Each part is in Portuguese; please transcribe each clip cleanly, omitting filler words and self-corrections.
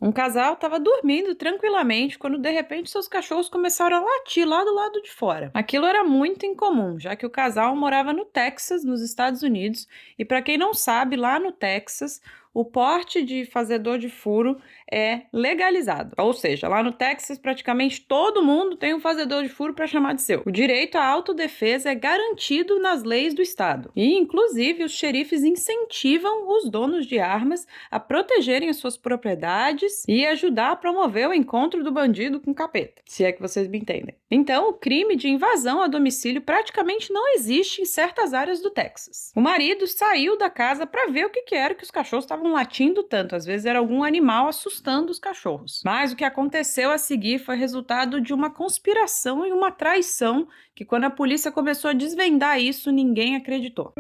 Um casal estava dormindo tranquilamente quando de repente seus cachorros começaram a latir lá do lado de fora. Aquilo era muito incomum, já que o casal morava no Texas, nos Estados Unidos, e para quem não sabe, lá no Texas, o porte de fazedor de furo é legalizado. Ou seja, lá no Texas, praticamente todo mundo tem um fazedor de furo para chamar de seu. O direito à autodefesa é garantido nas leis do estado. E, inclusive, os xerifes incentivam os donos de armas a protegerem as suas propriedades e ajudar a promover o encontro do bandido com o capeta, se é que vocês me entendem. Então, o crime de invasão a domicílio praticamente não existe em certas áreas do Texas. O marido saiu da casa para ver o que era que os cachorros estavam latindo tanto. Às vezes era algum animal assustando os cachorros. Mas o que aconteceu a seguir foi resultado de uma conspiração e uma traição que, quando a polícia começou a desvendar isso, ninguém acreditou.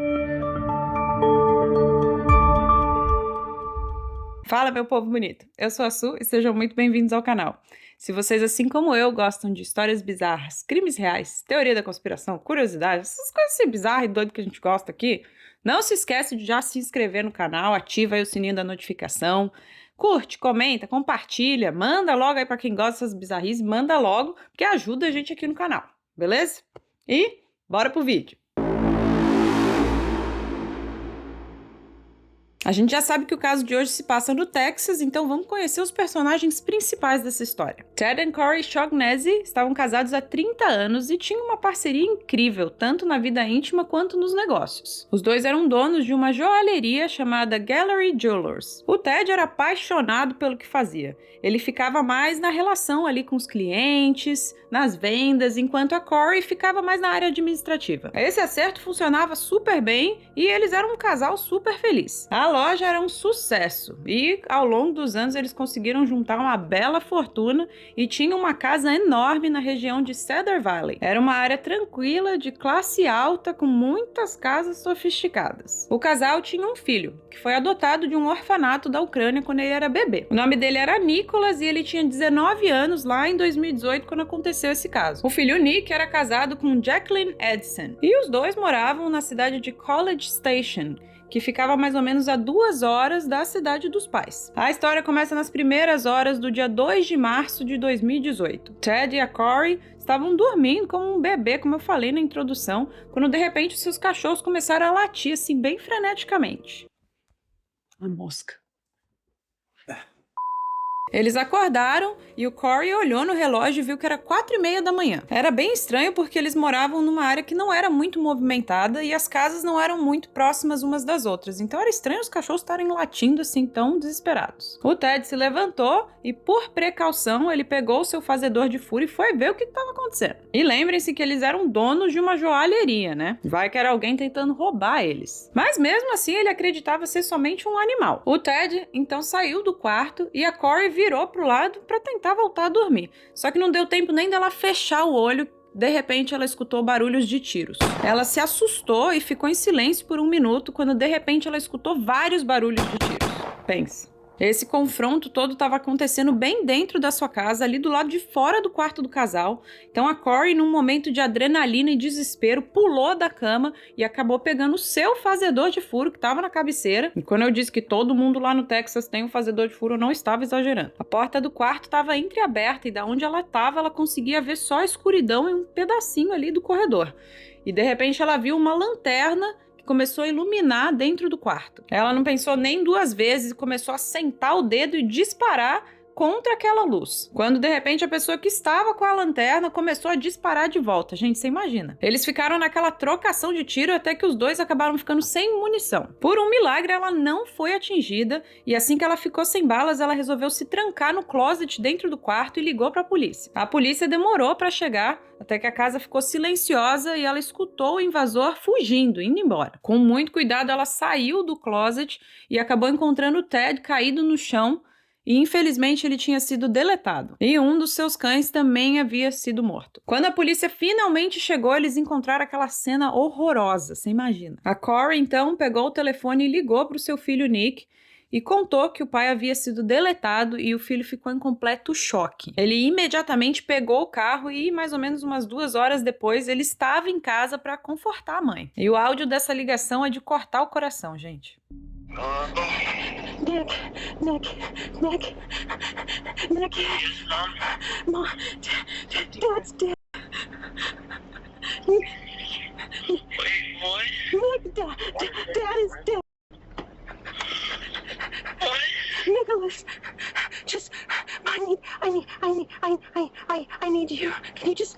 Fala, meu povo bonito! Eu sou a Su e sejam muito bem-vindos ao canal. Se vocês, assim como eu, gostam de histórias bizarras, crimes reais, teoria da conspiração, curiosidades, essas coisas assim bizarras e doidas que a gente gosta aqui, não se esquece de já se inscrever no canal, ativa aí o sininho da notificação, curte, comenta, compartilha, manda logo aí pra quem gosta dessas bizarrices, manda logo, porque ajuda a gente aqui no canal, beleza? E bora pro vídeo! A gente já sabe que o caso de hoje se passa no Texas, então vamos conhecer os personagens principais dessa história. Ted e Corey Shaughnessy estavam casados há 30 anos e tinham uma parceria incrível, tanto na vida íntima quanto nos negócios. Os dois eram donos de uma joalheria chamada Gallery Jewelers. O Ted era apaixonado pelo que fazia. Ele ficava mais na relação ali com os clientes, nas vendas, enquanto a Corey ficava mais na área administrativa. Esse acerto funcionava super bem e eles eram um casal super feliz. A loja era um sucesso e, ao longo dos anos, eles conseguiram juntar uma bela fortuna e tinham uma casa enorme na região de Cedar Valley. Era uma área tranquila, de classe alta, com muitas casas sofisticadas. O casal tinha um filho, que foi adotado de um orfanato da Ucrânia quando ele era bebê. O nome dele era Nicholas e ele tinha 19 anos lá em 2018, quando aconteceu esse caso. O filho Nick era casado com Jacqueline Edson e os dois moravam na cidade de College Station, que ficava mais ou menos a 2 horas da cidade dos pais. A história começa nas primeiras horas do dia 2 de março de 2018. Ted e a Corey estavam dormindo como um bebê, como eu falei na introdução, quando de repente seus cachorros começaram a latir assim bem freneticamente. A mosca. Eles acordaram e o Corey olhou no relógio e viu que era 4h30 da manhã. Era bem estranho porque eles moravam numa área que não era muito movimentada e as casas não eram muito próximas umas das outras. Então era estranho os cachorros estarem latindo assim tão desesperados. O Ted se levantou e, por precaução, ele pegou o seu fazedor de furo e foi ver o que estava acontecendo. E lembrem-se que eles eram donos de uma joalheria, né? Vai que era alguém tentando roubar eles. Mas mesmo assim ele acreditava ser somente um animal. O Ted então saiu do quarto e a Corey virou pro lado para tentar voltar a dormir. Só que não deu tempo nem dela fechar o olho. De repente, ela escutou barulhos de tiros. Ela se assustou e ficou em silêncio por 1 minuto, quando de repente ela escutou vários barulhos de tiros. Pensa. Esse confronto todo estava acontecendo bem dentro da sua casa, ali do lado de fora do quarto do casal. Então a Corey, num momento de adrenalina e desespero, pulou da cama e acabou pegando o seu fazedor de furo que estava na cabeceira. E quando eu disse que todo mundo lá no Texas tem um fazedor de furo, eu não estava exagerando. A porta do quarto estava entreaberta e da onde ela estava, ela conseguia ver só a escuridão e um pedacinho ali do corredor. E de repente ela viu uma lanterna começou a iluminar dentro do quarto. Ela não pensou nem 2 vezes e começou a sentar o dedo e disparar contra aquela luz. Quando de repente a pessoa que estava com a lanterna começou a disparar de volta. Gente, você imagina. Eles ficaram naquela trocação de tiro até que os dois acabaram ficando sem munição. Por um milagre, ela não foi atingida e assim que ela ficou sem balas, ela resolveu se trancar no closet dentro do quarto e ligou para a polícia. A polícia demorou para chegar até que a casa ficou silenciosa e ela escutou o invasor fugindo, indo embora. Com muito cuidado, ela saiu do closet e acabou encontrando o Ted caído no chão. E infelizmente ele tinha sido deletado. E um dos seus cães também havia sido morto. Quando a polícia finalmente chegou, eles encontraram aquela cena horrorosa, você imagina. A Corey então pegou o telefone e ligou para o seu filho Nick e contou que o pai havia sido deletado e o filho ficou em completo choque. Ele imediatamente pegou o carro e, mais ou menos umas 2 horas depois, ele estava em casa para confortar a mãe. E o áudio dessa ligação é de cortar o coração, gente. Nick, Nick. Yes, Mom. Mom. Dad's dead. Nick. Wait, what? Nick, Dad is dead. What? Nicholas, just, I need you. Can you just,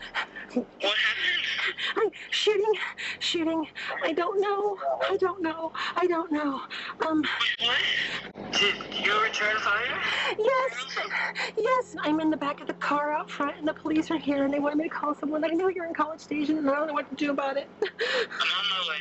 What happened? shooting. I don't know. What? Did you return fire? Yes, I'm in the back of the car out front and the police are here and they wanted me to call someone. I know you're in College Station and I don't know what to do about it. I'm on my way.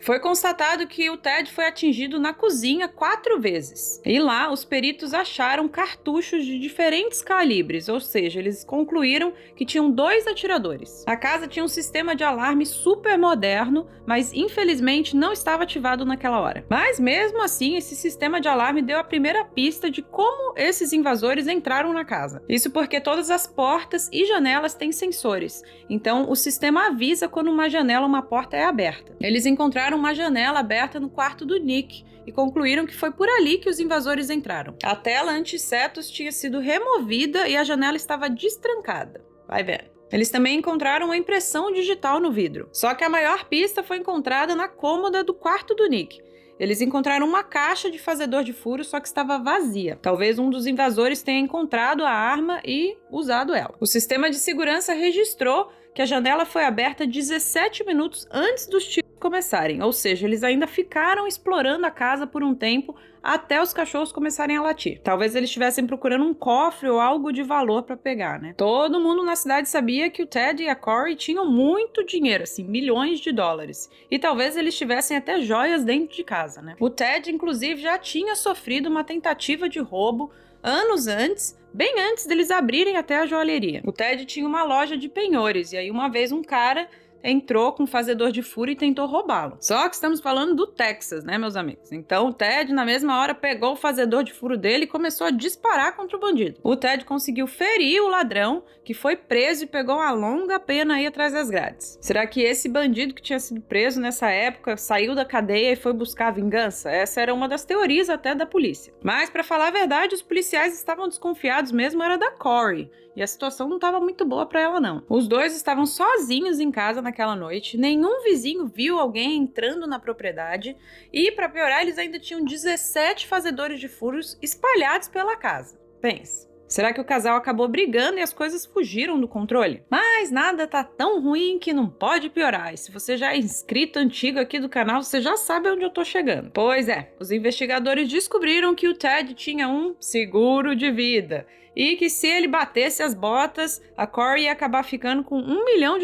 Foi constatado que o Ted foi atingido na cozinha 4 vezes. E lá, os peritos acharam cartuchos de diferentes calibres, ou seja, eles concluíram que tinham 2 atiradores. A casa tinha um sistema de alarme super moderno, mas infelizmente não estava ativado naquela hora. Mas mesmo assim, esse sistema de alarme deu a primeira pista de como esses invasores entraram na casa. Isso porque todas as portas e janelas têm sensores, então o sistema avisa quando uma janela ou uma porta é aberta. Eles encontraram uma janela aberta no quarto do Nick e concluíram que foi por ali que os invasores entraram. A tela anti-insetos tinha sido removida e a janela estava destrancada. Vai vendo. Eles também encontraram uma impressão digital no vidro. Só que a maior pista foi encontrada na cômoda do quarto do Nick. Eles encontraram uma caixa de fazedor de furos, só que estava vazia. Talvez um dos invasores tenha encontrado a arma e usado ela. O sistema de segurança registrou que a janela foi aberta 17 minutos antes dos tiros começarem, ou seja, eles ainda ficaram explorando a casa por um tempo até os cachorros começarem a latir. Talvez eles estivessem procurando um cofre ou algo de valor para pegar, né? Todo mundo na cidade sabia que o Ted e a Corey tinham muito dinheiro, assim, milhões de dólares. E talvez eles tivessem até joias dentro de casa, né? O Ted, inclusive, já tinha sofrido uma tentativa de roubo anos antes, bem antes deles abrirem até a joalheria. O Ted tinha uma loja de penhores e aí uma vez um cara entrou com um fazedor de furo e tentou roubá-lo. Só que estamos falando do Texas, né, meus amigos? Então o Ted, na mesma hora, pegou o fazedor de furo dele e começou a disparar contra o bandido. O Ted conseguiu ferir o ladrão, que foi preso e pegou uma longa pena aí atrás das grades. Será que esse bandido que tinha sido preso nessa época saiu da cadeia e foi buscar vingança? Essa era uma das teorias até da polícia. Mas, para falar a verdade, os policiais estavam desconfiados mesmo era da Corey. E a situação não estava muito boa para ela, não. Os dois estavam sozinhos em casa naquela noite, nenhum vizinho viu alguém entrando na propriedade e, para piorar, eles ainda tinham 17 fazedores de furos espalhados pela casa. Pense. Será que o casal acabou brigando e as coisas fugiram do controle? Mas nada tá tão ruim que não pode piorar. E se você já é inscrito antigo aqui do canal, você já sabe onde eu tô chegando. Pois é, os investigadores descobriram que o Ted tinha um seguro de vida. E que se ele batesse as botas, a Corey ia acabar ficando com $1 milhão.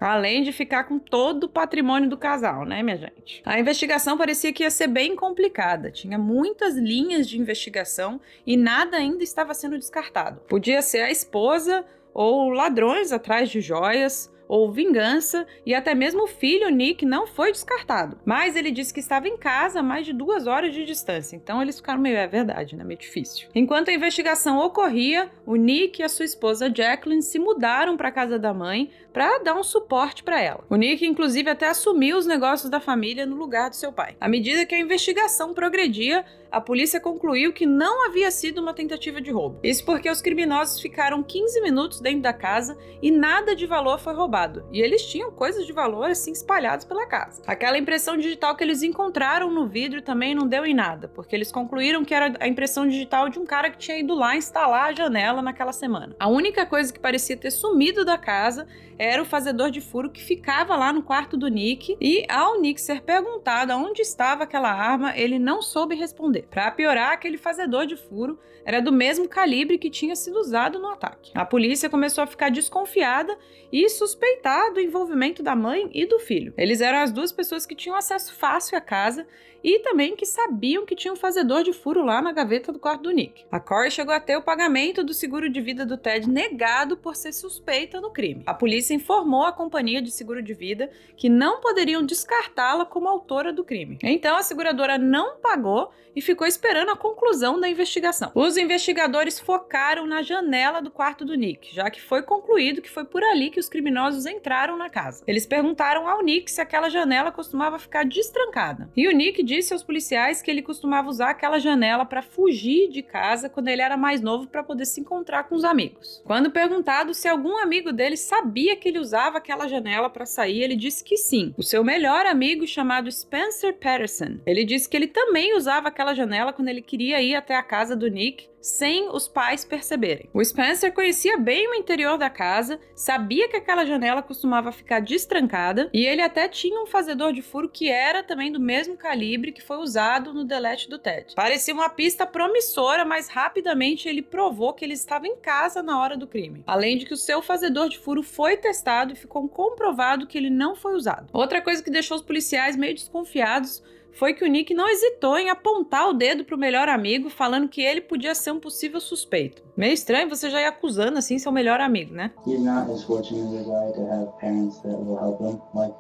Além de ficar com todo o patrimônio do casal, né, minha gente? A investigação parecia que ia ser bem complicada. Tinha muitas linhas de investigação e nada ainda estava sendo descartado. Podia ser a esposa ou ladrões atrás de joias, ou vingança, e até mesmo o filho, Nick, não foi descartado. Mas ele disse que estava em casa a mais de 2 horas de distância, então eles ficaram meio, é verdade, né? Meio difícil. Enquanto a investigação ocorria, o Nick e a sua esposa Jacqueline se mudaram para a casa da mãe para dar um suporte para ela. O Nick, inclusive, até assumiu os negócios da família no lugar do seu pai. À medida que a investigação progredia, a polícia concluiu que não havia sido uma tentativa de roubo. Isso porque os criminosos ficaram 15 minutos dentro da casa e nada de valor foi roubado. E eles tinham coisas de valor assim espalhadas pela casa. Aquela impressão digital que eles encontraram no vidro também não deu em nada, porque eles concluíram que era a impressão digital de um cara que tinha ido lá instalar a janela naquela semana. A única coisa que parecia ter sumido da casa era o fazedor de furo que ficava lá no quarto do Nick, e ao Nick ser perguntado onde estava aquela arma, ele não soube responder. Para piorar, aquele fazedor de furo era do mesmo calibre que tinha sido usado no ataque. A polícia começou a ficar desconfiada e suspeitar do envolvimento da mãe e do filho. Eles eram as 2 pessoas que tinham acesso fácil à casa e também que sabiam que tinha um fazedor de furo lá na gaveta do quarto do Nick. A Corey chegou a ter o pagamento do seguro de vida do Ted negado por ser suspeita no crime. A polícia informou a companhia de seguro de vida que não poderiam descartá-la como autora do crime. Então a seguradora não pagou e ficou esperando a conclusão da investigação. Os investigadores focaram na janela do quarto do Nick, já que foi concluído que foi por ali que os criminosos entraram na casa. Eles perguntaram ao Nick se aquela janela costumava ficar destrancada. E o Nick disse aos policiais que ele costumava usar aquela janela para fugir de casa quando ele era mais novo para poder se encontrar com os amigos. Quando perguntado se algum amigo dele sabia que ele usava aquela janela para sair, ele disse que sim. O seu melhor amigo, chamado Spencer Patterson, ele disse que ele também usava aquela janela quando ele queria ir até a casa do Nick sem os pais perceberem. O Spencer conhecia bem o interior da casa, sabia que aquela janela costumava ficar destrancada e ele até tinha um fazedor de furo que era também do mesmo calibre que foi usado no delete do Ted. Parecia uma pista promissora, mas rapidamente ele provou que ele estava em casa na hora do crime. Além de que o seu fazedor de furo foi testado e ficou comprovado que ele não foi usado. Outra coisa que deixou os policiais meio desconfiados foi que o Nick não hesitou em apontar o dedo pro melhor amigo, falando que ele podia ser um possível suspeito. Meio estranho você já ir acusando assim seu melhor amigo, né? He's not as fortunate as I to have parents that will help him like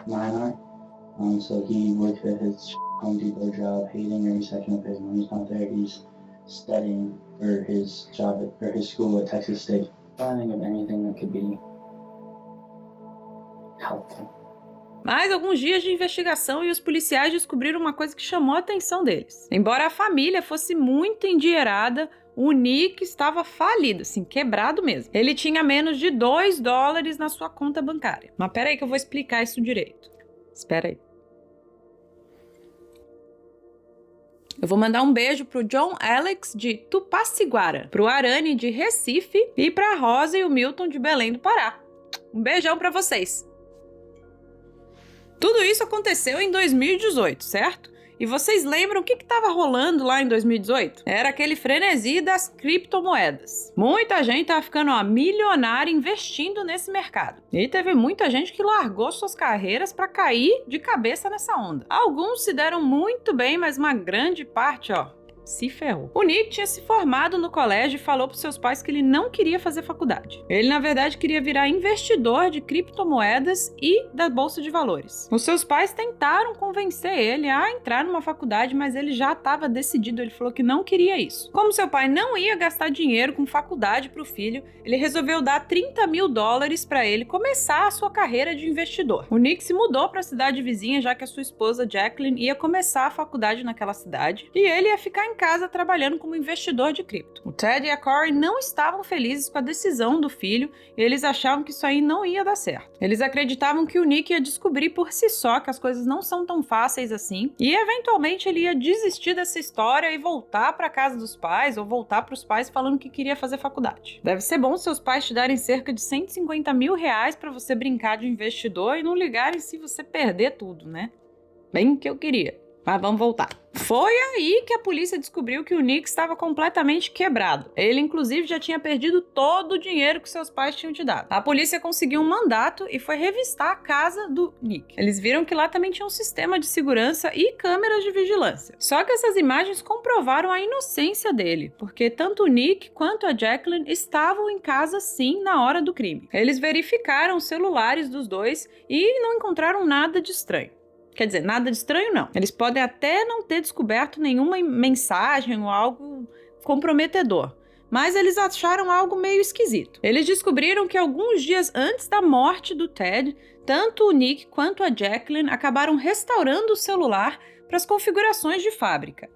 mine are. So he works at his Home Depot job, hating every second of it. When he's not there, he's studying for his job or his school at Texas State. I think of anything that could be helpful. Mais alguns dias de investigação e os policiais descobriram uma coisa que chamou a atenção deles. Embora a família fosse muito endinheirada, o Nick estava falido, assim, quebrado mesmo. Ele tinha menos de $2 na sua conta bancária. Mas pera aí que eu vou explicar isso direito. Espera aí. Eu vou mandar um beijo pro John Alex de Tupaciguara, pro Arane de Recife e pra Rosa e o Milton de Belém do Pará. Um beijão pra vocês! Tudo isso aconteceu em 2018, certo? E vocês lembram o que estava rolando lá em 2018? Era aquele frenesi das criptomoedas. Muita gente estava ficando milionária investindo nesse mercado. E teve muita gente que largou suas carreiras para cair de cabeça nessa onda. Alguns se deram muito bem, mas uma grande parte, se ferrou. O Nick tinha se formado no colégio e falou para seus pais que ele não queria fazer faculdade. Ele, na verdade, queria virar investidor de criptomoedas e da bolsa de valores. Os seus pais tentaram convencer ele a entrar numa faculdade, mas ele já estava decidido, ele falou que não queria isso. Como seu pai não ia gastar dinheiro com faculdade para o filho, ele resolveu dar $30 mil para ele começar a sua carreira de investidor. O Nick se mudou para a cidade vizinha, já que a sua esposa Jacqueline ia começar a faculdade naquela cidade, e ele ia ficar em casa trabalhando como investidor de cripto. O Ted e a Corey não estavam felizes com a decisão do filho e eles achavam que isso aí não ia dar certo. Eles acreditavam que o Nick ia descobrir por si só que as coisas não são tão fáceis assim e eventualmente ele ia desistir dessa história e voltar para casa dos pais ou voltar para os pais falando que queria fazer faculdade. Deve ser bom seus pais te darem cerca de R$150 mil para você brincar de investidor e não ligarem se você perder tudo, né? Bem que eu queria. Mas vamos voltar. Foi aí que a polícia descobriu que o Nick estava completamente quebrado. Ele, inclusive, já tinha perdido todo o dinheiro que seus pais tinham te dado. A polícia conseguiu um mandato e foi revistar a casa do Nick. Eles viram que lá também tinha um sistema de segurança e câmeras de vigilância. Só que essas imagens comprovaram a inocência dele, porque tanto o Nick quanto a Jacqueline estavam em casa sim na hora do crime. Eles verificaram os celulares dos dois e não encontraram nada de estranho. Quer dizer, nada de estranho não. Eles podem até não ter descoberto nenhuma mensagem ou algo comprometedor, mas eles acharam algo meio esquisito. Eles descobriram que alguns dias antes da morte do Ted, tanto o Nick quanto a Jacqueline acabaram restaurando o celular para as configurações de fábrica.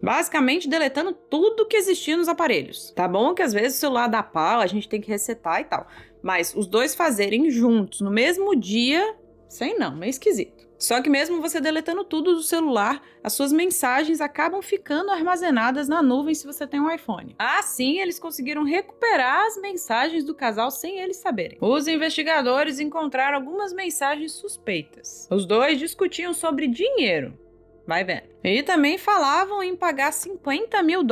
Basicamente deletando tudo que existia nos aparelhos. Tá bom que às vezes o celular dá pau, a gente tem que resetar e tal, mas os dois fazerem juntos no mesmo dia, sei não, meio esquisito. Só que mesmo você deletando tudo do celular, as suas mensagens acabam ficando armazenadas na nuvem se você tem um iPhone. Assim, eles conseguiram recuperar as mensagens do casal sem eles saberem. Os investigadores encontraram algumas mensagens suspeitas. Os dois discutiam sobre dinheiro. Vai vendo. E também falavam em pagar $50 mil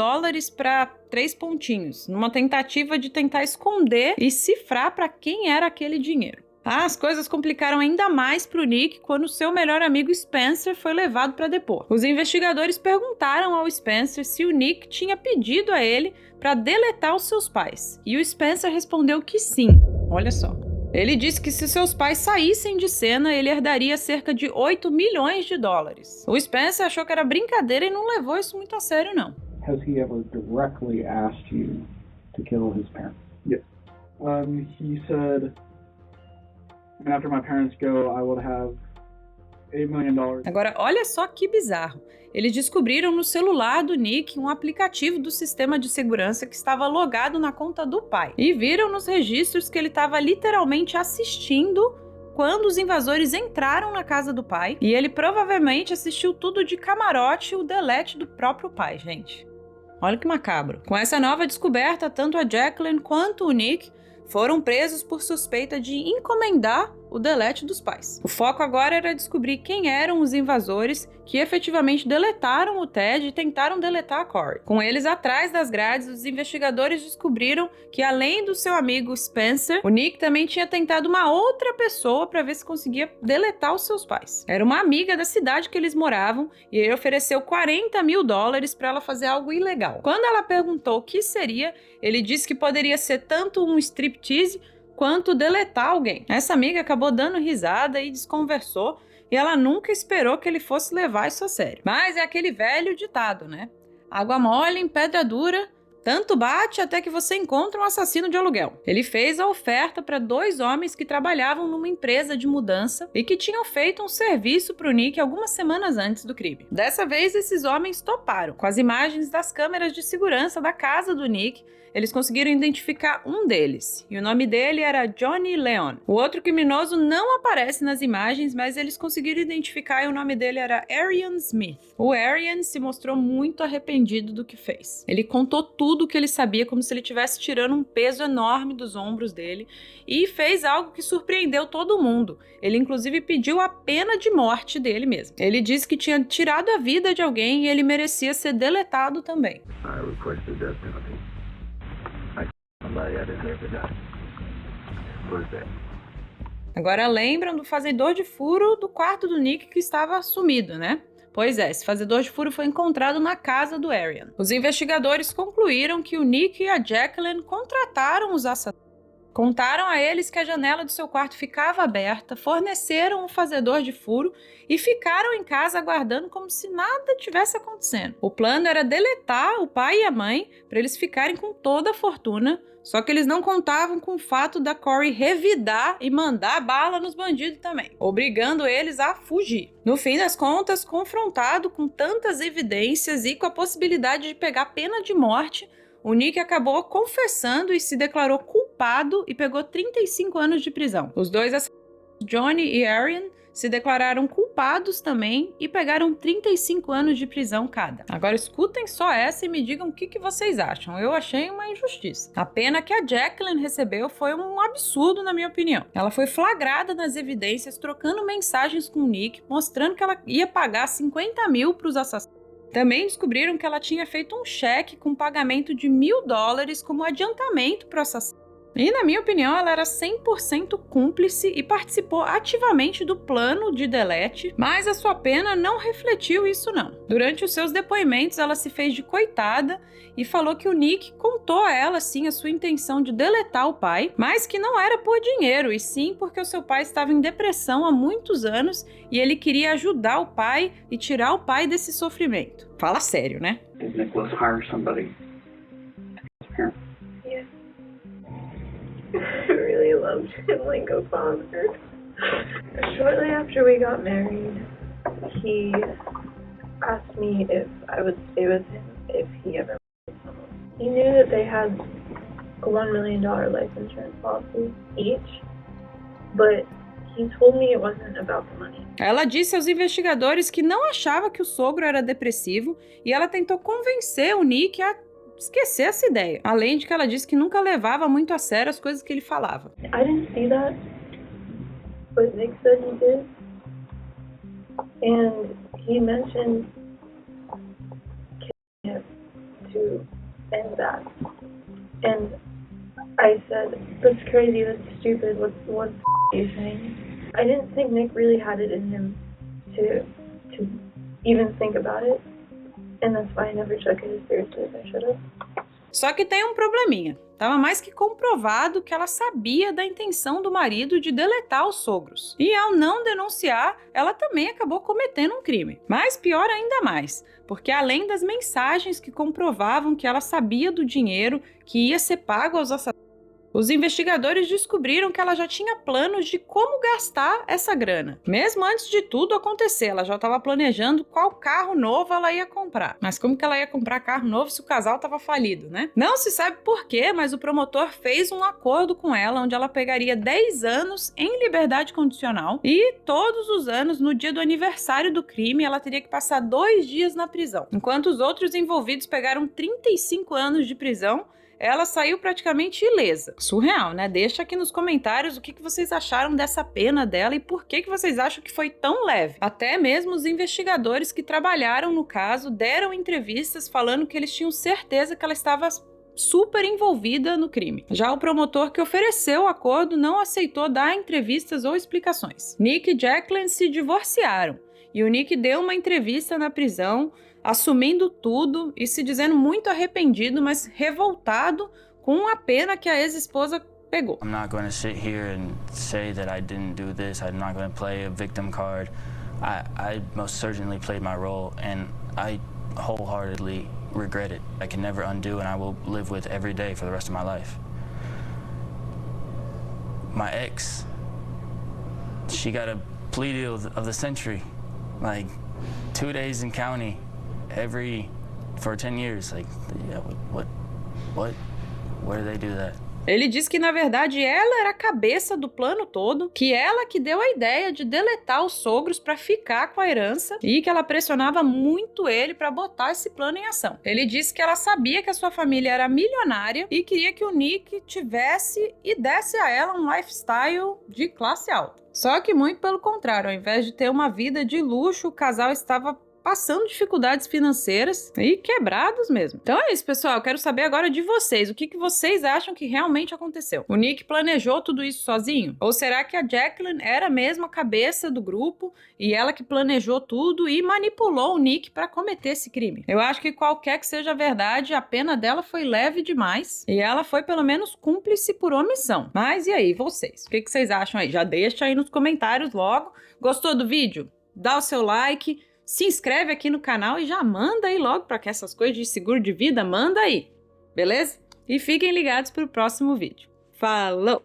para 3 pontinhos, numa tentativa de tentar esconder e cifrar para quem era aquele dinheiro. As coisas complicaram ainda mais para o Nick quando seu melhor amigo Spencer foi levado para depor. Os investigadores perguntaram ao Spencer se o Nick tinha pedido a ele para deletar os seus pais. E o Spencer respondeu que sim. Olha só. Ele disse que se seus pais saíssem de cena, ele herdaria cerca de 8 milhões de dólares. O Spencer achou que era brincadeira e não levou isso muito a sério, não. Has he ever directly asked you to kill his parents? Yes. He said, after my parents go, I would have $8 million. Agora, olha só que bizarro. Eles descobriram no celular do Nick um aplicativo do sistema de segurança que estava logado na conta do pai. E viram nos registros que ele estava literalmente assistindo quando os invasores entraram na casa do pai. E ele provavelmente assistiu tudo de camarote, o delete do próprio pai, gente. Olha que macabro. Com essa nova descoberta, tanto a Jacqueline quanto o Nick foram presos por suspeita de encomendar o delete dos pais. O foco agora era descobrir quem eram os invasores que efetivamente deletaram o Ted e tentaram deletar a Corey. Com eles atrás das grades, os investigadores descobriram que, além do seu amigo Spencer, o Nick também tinha tentado uma outra pessoa para ver se conseguia deletar os seus pais. Era uma amiga da cidade que eles moravam e ele ofereceu $40 mil para ela fazer algo ilegal. Quando ela perguntou o que seria, ele disse que poderia ser tanto um striptease quanto deletar alguém. Essa amiga acabou dando risada e desconversou, e ela nunca esperou que ele fosse levar isso a sério. Mas é aquele velho ditado, né? Água mole em pedra dura, tanto bate até que você encontra um assassino de aluguel. Ele fez a oferta para 2 homens que trabalhavam numa empresa de mudança e que tinham feito um serviço para o Nick algumas semanas antes do crime. Dessa vez, esses homens toparam. Com as imagens das câmeras de segurança da casa do Nick, eles conseguiram identificar um deles, e o nome dele era Johnny Leon. O outro criminoso não aparece nas imagens, mas eles conseguiram identificar e o nome dele era Arian Smith. O Arian se mostrou muito arrependido do que fez. Ele contou tudo o que ele sabia, como se ele estivesse tirando um peso enorme dos ombros dele, e fez algo que surpreendeu todo mundo. Ele inclusive pediu a pena de morte dele mesmo. Ele disse que tinha tirado a vida de alguém e ele merecia ser deletado também. I request the death penalty. Somebody I deserve to die. What is that? Agora lembram do fazedor de furo do quarto do Nick que estava sumido, né? Pois é, esse fazedor de furo foi encontrado na casa do Arian. Os investigadores concluíram que o Nick e a Jacqueline contrataram os assassinos. Contaram a eles que a janela do seu quarto ficava aberta, forneceram um fazedor de furo e ficaram em casa aguardando como se nada tivesse acontecendo. O plano era deletar o pai e a mãe para eles ficarem com toda a fortuna, só que eles não contavam com o fato da Corey revidar e mandar bala nos bandidos também, obrigando eles a fugir. No fim das contas, confrontado com tantas evidências e com a possibilidade de pegar pena de morte, o Nick acabou confessando e se declarou culpado e pegou 35 anos de prisão. Os dois assassinos, Johnny e Arian, se declararam culpados também e pegaram 35 anos de prisão cada. Agora escutem só essa e me digam o que vocês acham. Eu achei uma injustiça. A pena que a Jacqueline recebeu foi um absurdo, na minha opinião. Ela foi flagrada nas evidências, trocando mensagens com o Nick, mostrando que ela ia pagar 50 mil para os assassinos. Também descobriram que ela tinha feito um cheque com pagamento de $1.000 como adiantamento para o assassino. E, na minha opinião, ela era 100% cúmplice e participou ativamente do plano de delete, mas a sua pena não refletiu isso não. Durante os seus depoimentos, ela se fez de coitada e falou que o Nick contou a ela, sim, a sua intenção de deletar o pai, mas que não era por dinheiro, e sim porque o seu pai estava em depressão há muitos anos e ele queria ajudar o pai e tirar o pai desse sofrimento. Fala sério, né? Did Nicholas hire somebody? Yeah. I really loved him like a father. Shortly after we got married, he asked me if I would stay with him if he ever met someone. He knew that they had a $1 million life insurance policy each, but he told me it wasn't about the money. Ela disse aos investigadores que não achava que o sogro era depressivo e ela tentou convencer o Nick a esquecer essa ideia. Além de que ela disse que nunca levava muito a sério as coisas que ele falava. I didn't see that, but Nick said he did. And he mentioned killing him to end that. And I said, that's crazy, that's stupid, what are you saying? I didn't think Nick really had it in him to even think about it. And that's why I never took it as seriously as I should have. Só que tem um probleminha. Tava mais que comprovado que ela sabia da intenção do marido de deletar os sogros. E ao não denunciar, ela também acabou cometendo um crime. Mas pior ainda mais, porque além das mensagens que comprovavam que ela sabia do dinheiro que ia ser pago aos assassinos, os investigadores descobriram que ela já tinha planos de como gastar essa grana. Mesmo antes de tudo acontecer, ela já estava planejando qual carro novo ela ia comprar. Mas como que ela ia comprar carro novo se o casal estava falido, né? Não se sabe por quê, mas o promotor fez um acordo com ela onde ela pegaria 10 anos em liberdade condicional e todos os anos, no dia do aniversário do crime, ela teria que passar 2 dias na prisão. Enquanto os outros envolvidos pegaram 35 anos de prisão, ela saiu praticamente ilesa. Surreal, né? Deixa aqui nos comentários o que vocês acharam dessa pena dela e por que vocês acham que foi tão leve. Até mesmo os investigadores que trabalharam no caso deram entrevistas falando que eles tinham certeza que ela estava super envolvida no crime. Já o promotor que ofereceu o acordo não aceitou dar entrevistas ou explicações. Nick e Jacqueline se divorciaram e o Nick deu uma entrevista na prisão assumindo tudo e se dizendo muito arrependido, mas revoltado com a pena que a ex-esposa pegou. I'm not going to sit here and say that I didn't do this. I'm not going to play a victim card. I most certainly played my role and I wholeheartedly regret it. I can never undo and I will live with every day for the rest of my life. My ex, she got a plea deal of the century. Like 2 days in county. For 10 years, like, yeah, what? Where do they do that? Ele diz que, na verdade, ela era a cabeça do plano todo, que ela que deu a ideia de deletar os sogros para ficar com a herança e que ela pressionava muito ele para botar esse plano em ação. Ele disse que ela sabia que a sua família era milionária e queria que o Nick tivesse e desse a ela um lifestyle de classe alta. Só que muito pelo contrário, ao invés de ter uma vida de luxo, o casal estava passando dificuldades financeiras e quebrados mesmo. Então é isso, pessoal. Eu quero saber agora de vocês. O que vocês acham que realmente aconteceu? O Nick planejou tudo isso sozinho? Ou será que a Jacqueline era mesmo a cabeça do grupo e ela que planejou tudo e manipulou o Nick para cometer esse crime? Eu acho que qualquer que seja a verdade, a pena dela foi leve demais e ela foi pelo menos cúmplice por omissão. Mas e aí, vocês? O que vocês acham aí? Já deixa aí nos comentários logo. Gostou do vídeo? Dá o seu like. Se inscreve aqui no canal e já manda aí logo para que essas coisas de seguro de vida, manda aí, beleza? E fiquem ligados para o próximo vídeo. Falou!